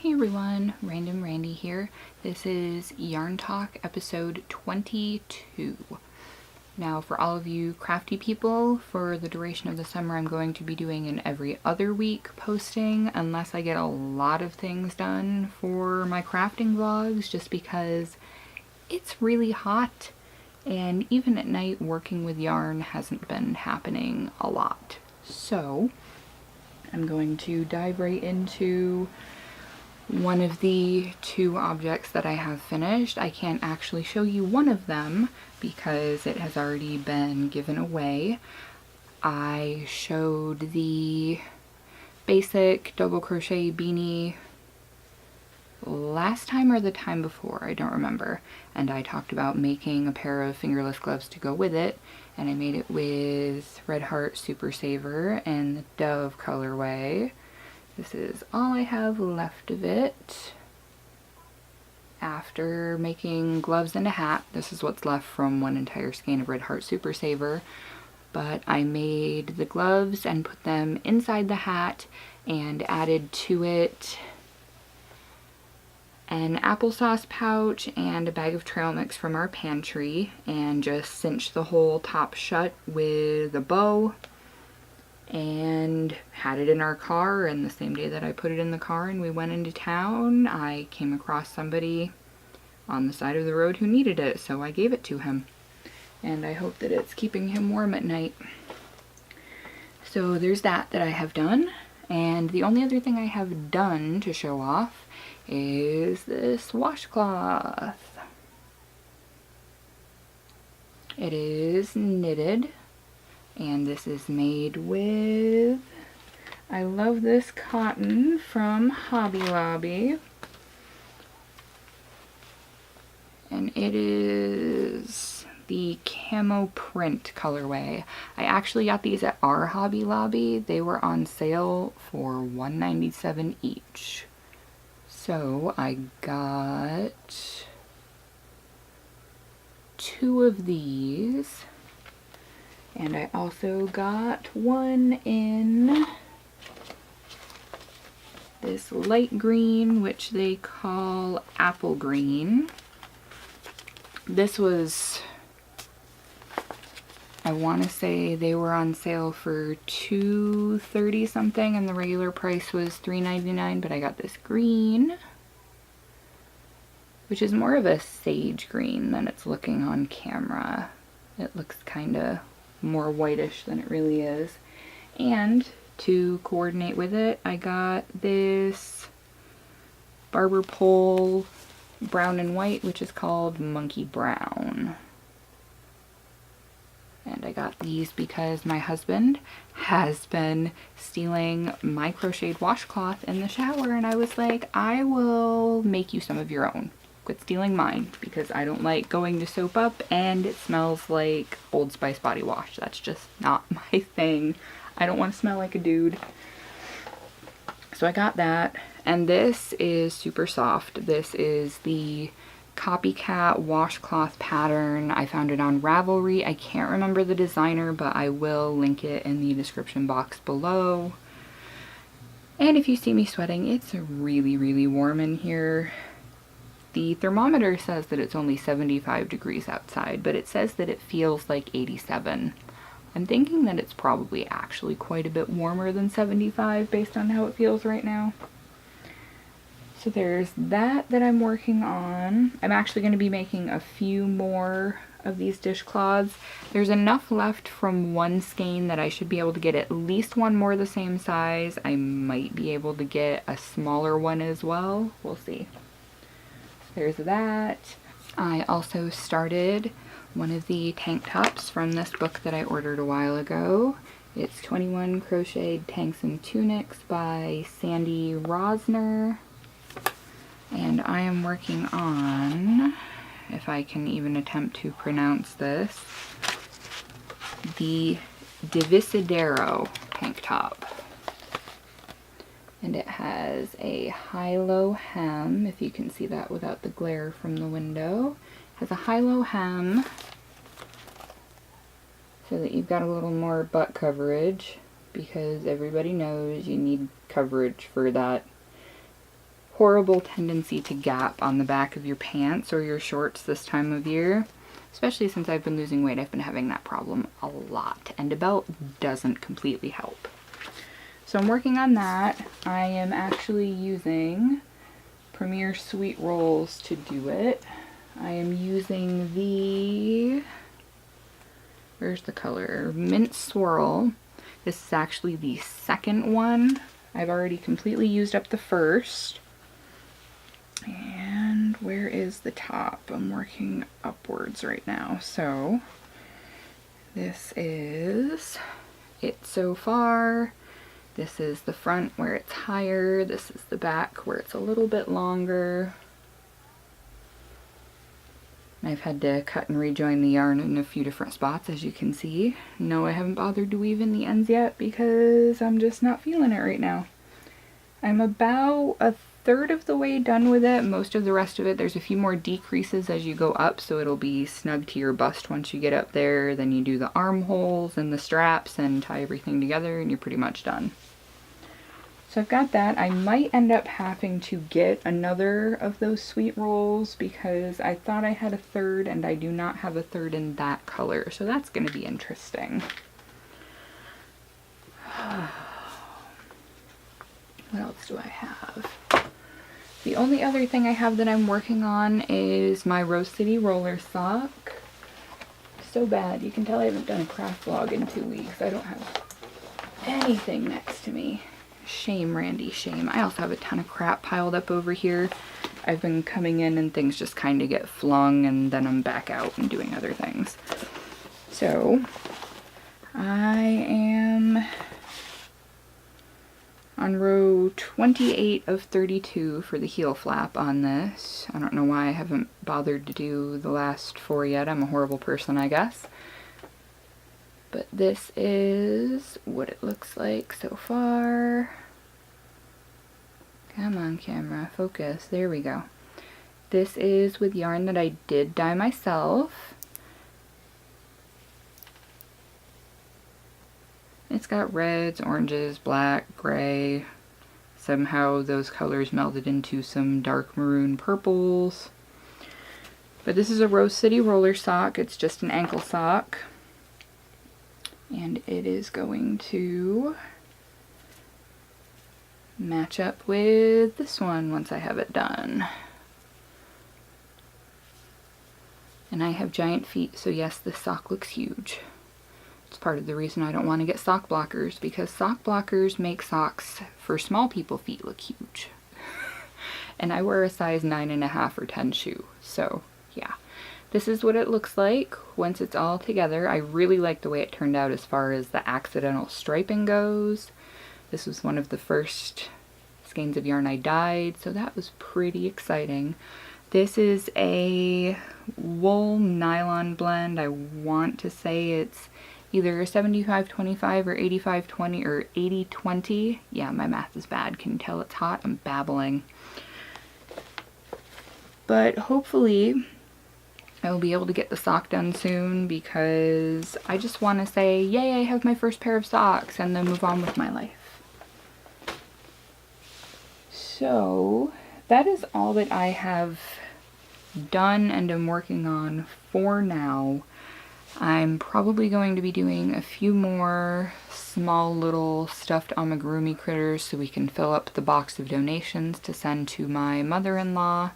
Hey everyone, Random Randy here. This is Yarn Talk episode 22. Now for all of you crafty people, for the duration of the summer I'm going to be doing an every other week posting unless I get a lot of things done for my crafting vlogs, just because it's really hot and even at night working with yarn hasn't been happening a lot. So I'm going to dive right into one of the two objects that I have finished. I can't actually show you one of them because it has already been given away. I showed the basic double crochet beanie last time or the time before, I don't remember, and I talked about making a pair of fingerless gloves to go with it, and I made it with Red Heart Super Saver and the Dove colorway. This is all I have left of it. After making gloves and a hat, this is what's left from one entire skein of Red Heart Super Saver. But I made the gloves and put them inside the hat and added to it an applesauce pouch and a bag of trail mix from our pantry, and just cinched the whole top shut with a bow and had it in our car. And the same day that I put it in the car and we went into town, I came across somebody on the side of the road who needed it, so I gave it to him. And I hope that it's keeping him warm at night. So there's that I have done. And the only other thing I have done to show off is this washcloth. It is knitted. And this is made with, I love this cotton from Hobby Lobby. And it is the camo print colorway. I actually got these at our Hobby Lobby. They were on sale for $1.97 each. So I got 2 of these. And I also got one in this light green, which they call apple green. This was, I want to say they were on sale for $2.30 something and the regular price was $3.99, but I got this green, which is more of a sage green than it's looking on camera. It looks kind of more whitish than it really is. And to coordinate with it, I got this barber pole brown and white, which is called Monkey Brown. And I got these because my husband has been stealing my crocheted washcloth in the shower, and I was like, I will make you some of your own. Quit stealing mine, because I don't like going to soap up and it smells like Old Spice body wash. That's just not my thing. I don't want to smell like a dude. So I got that, and this is super soft. This is the copycat washcloth pattern. I found it on Ravelry. I can't remember the designer, but I will link it in the description box below. And if you see me sweating, it's really, really warm in here. The thermometer says that it's only 75 degrees outside, but it says that it feels like 87. I'm thinking that it's probably actually quite a bit warmer than 75 based on how it feels right now. So there's that I'm working on. I'm actually going to be making a few more of these dishcloths. There's enough left from one skein that I should be able to get at least one more the same size. I might be able to get a smaller one as well. We'll see. There's that. I also started one of the tank tops from this book that I ordered a while ago. It's 21 Crocheted Tanks and Tunics by Sandy Rosner. And I am working on, if I can even attempt to pronounce this, the Divisadero tank top. And it has a high-low hem, if you can see that without the glare from the window. It has a high-low hem so that you've got a little more butt coverage, because everybody knows you need coverage for that horrible tendency to gap on the back of your pants or your shorts this time of year. Especially since I've been losing weight, I've been having that problem a lot, and a belt doesn't completely help. So I'm working on that. I am actually using Premier Sweet Rolls to do it. I am using the, where's the color? Mint Swirl. This is actually the second one. I've already completely used up the first. And where is the top? I'm working upwards right now. So this is it so far. This is the front where it's higher. This is the back where it's a little bit longer. I've had to cut and rejoin the yarn in a few different spots, as you can see. No, I haven't bothered to weave in the ends yet because I'm just not feeling it right now. I'm about a third of the way done with it. Most of the rest of it, there's a few more decreases as you go up, so it'll be snug to your bust once you get up there. Then you do the armholes and the straps and tie everything together and you're pretty much done. So I've got that. I might end up having to get another of those sweet rolls because I thought I had a third and I do not have a third in that color. So that's going to be interesting. What else do I have? The only other thing I have that I'm working on is my Rose City roller sock. So bad. You can tell I haven't done a craft vlog in 2 weeks. I don't have anything next to me. Shame, Randy, shame. I also have a ton of crap piled up over here. I've been coming in and things just kind of get flung and then I'm back out and doing other things. So I am on row 28 of 32 for the heel flap on this. I don't know why I haven't bothered to do the last 4 yet. I'm a horrible person, I guess. But this is what it looks like so far. Come on, camera, focus. There we go. This is with yarn that I did dye myself. It's got reds, oranges, black, gray. Somehow those colors melded into some dark maroon purples. But this is a Rose City roller sock. It's just an ankle sock. And it is going to match up with this one once I have it done. And I have giant feet, so yes, this sock looks huge. It's part of the reason I don't want to get sock blockers, because sock blockers make socks for small people feet look huge. And I wear a size 9.5 or 10 shoe, so yeah. This is what it looks like once it's all together. I really like the way it turned out as far as the accidental striping goes. This was one of the first skeins of yarn I dyed, so that was pretty exciting. This is a wool nylon blend. I want to say it's either 75-25 or 85-20 or 80-20. Yeah, my math is bad. Can you tell it's hot? I'm babbling. But hopefully I will be able to get the sock done soon because I just want to say, yay, I have my first pair of socks, and then move on with my life. So that is all that I have done and am working on for now. I'm probably going to be doing a few more small little stuffed amigurumi critters so we can fill up the box of donations to send to my mother-in-law.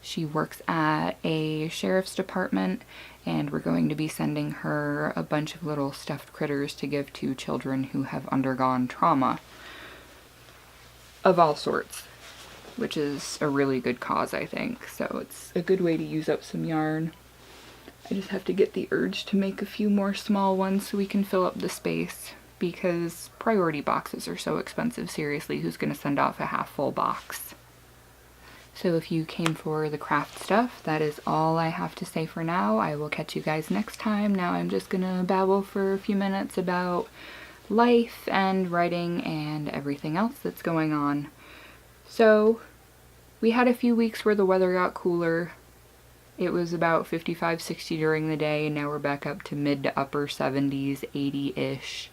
She works at a sheriff's department, and we're going to be sending her a bunch of little stuffed critters to give to children who have undergone trauma of all sorts, which is a really good cause, I think. So it's a good way to use up some yarn. I just have to get the urge to make a few more small ones so we can fill up the space, because priority boxes are so expensive. Seriously, who's going to send off a half full box? So if you came for the craft stuff, that is all I have to say for now. I will catch you guys next time. Now I'm just gonna babble for a few minutes about life and writing and everything else that's going on. So we had a few weeks where the weather got cooler. It was about 55-60 during the day, and now we're back up to mid to upper 70s, 80-ish.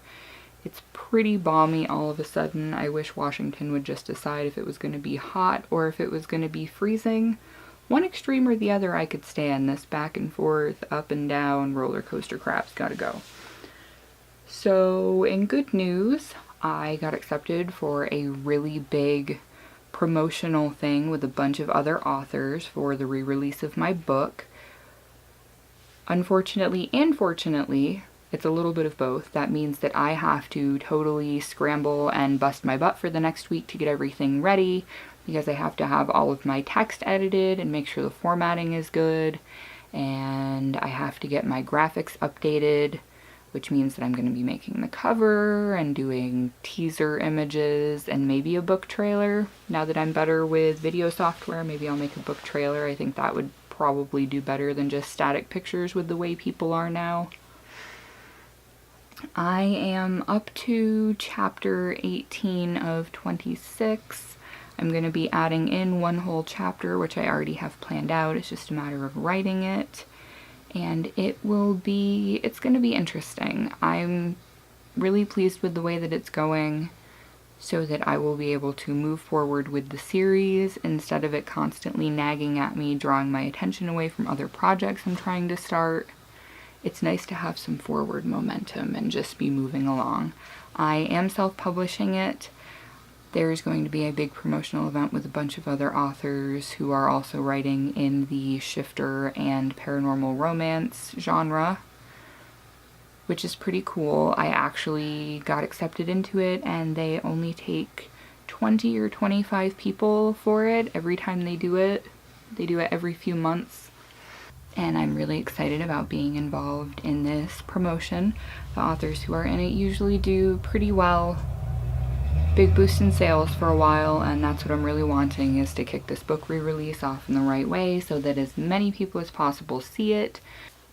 It's pretty balmy all of a sudden. I wish Washington would just decide if it was going to be hot or if it was going to be freezing. One extreme or the other I could stand. This back and forth, up and down, roller coaster crap's gotta go. So in good news, I got accepted for a really big promotional thing with a bunch of other authors for the re-release of my book. Unfortunately and fortunately, it's a little bit of both. That means that I have to totally scramble and bust my butt for the next week to get everything ready, because I have to have all of my text edited and make sure the formatting is good, and I have to get my graphics updated, which means that I'm going to be making the cover and doing teaser images and maybe a book trailer. Now that I'm better with video software, maybe I'll make a book trailer. I think that would probably do better than just static pictures with the way people are now. I am up to chapter 18 of 26. I'm going to be adding in one whole chapter, which I already have planned out. It's just a matter of writing it. And it's going to be interesting. I'm really pleased with the way that it's going, so that I will be able to move forward with the series instead of it constantly nagging at me, drawing my attention away from other projects I'm trying to start. It's nice to have some forward momentum and just be moving along. I am self-publishing it. There's going to be a big promotional event with a bunch of other authors who are also writing in the shifter and paranormal romance genre, which is pretty cool. I actually got accepted into it, and they only take 20 or 25 people for it every time they do it. They do it every few months. And I'm really excited about being involved in this promotion. The authors who are in it usually do pretty well. Big boost in sales for a while, and that's what I'm really wanting, is to kick this book re-release off in the right way so that as many people as possible see it.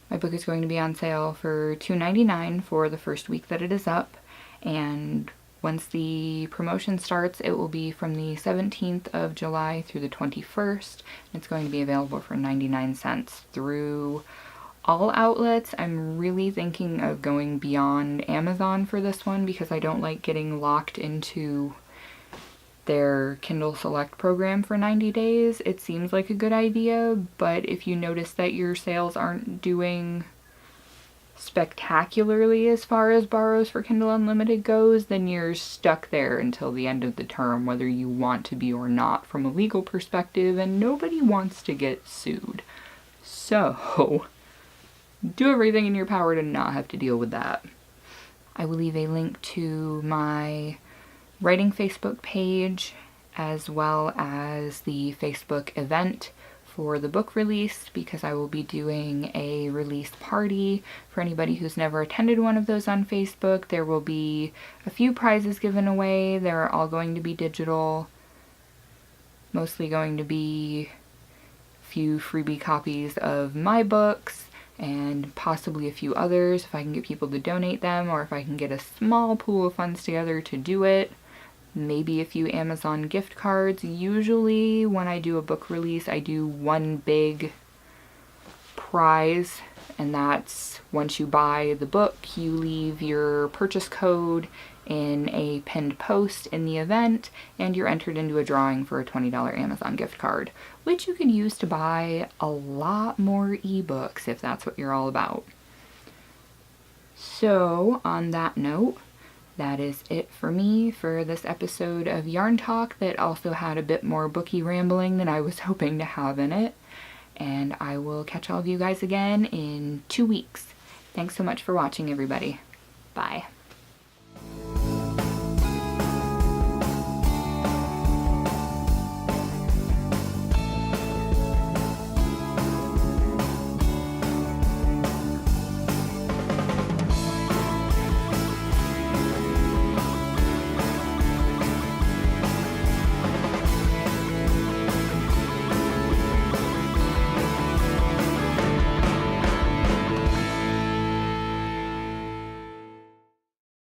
My book is going to be on sale for $2.99 for the first week that it is up, and once the promotion starts, it will be from the 17th of July through the 21st. It's going to be available for 99 cents through all outlets. I'm really thinking of going beyond Amazon for this one because I don't like getting locked into their Kindle Select program for 90 days. It seems like a good idea, but if you notice that your sales aren't doing spectacularly as far as borrows for Kindle Unlimited goes, then you're stuck there until the end of the term, whether you want to be or not from a legal perspective, and nobody wants to get sued. So do everything in your power to not have to deal with that. I will leave a link to my writing Facebook page as well as the Facebook event for the book release, because I will be doing a release party for anybody who's never attended one of those on Facebook. There will be a few prizes given away. They're all going to be digital, mostly going to be a few freebie copies of my books and possibly a few others if I can get people to donate them, or if I can get a small pool of funds together to do it. Maybe a few Amazon gift cards. Usually when I do a book release, I do one big prize, and that's once you buy the book, you leave your purchase code in a pinned post in the event, and you're entered into a drawing for a $20 Amazon gift card, which you can use to buy a lot more ebooks if that's what you're all about. So on that note, that is it for me for this episode of Yarn Talk that also had a bit more booky rambling than I was hoping to have in it. And I will catch all of you guys again in 2 weeks. Thanks so much for watching, everybody. Bye.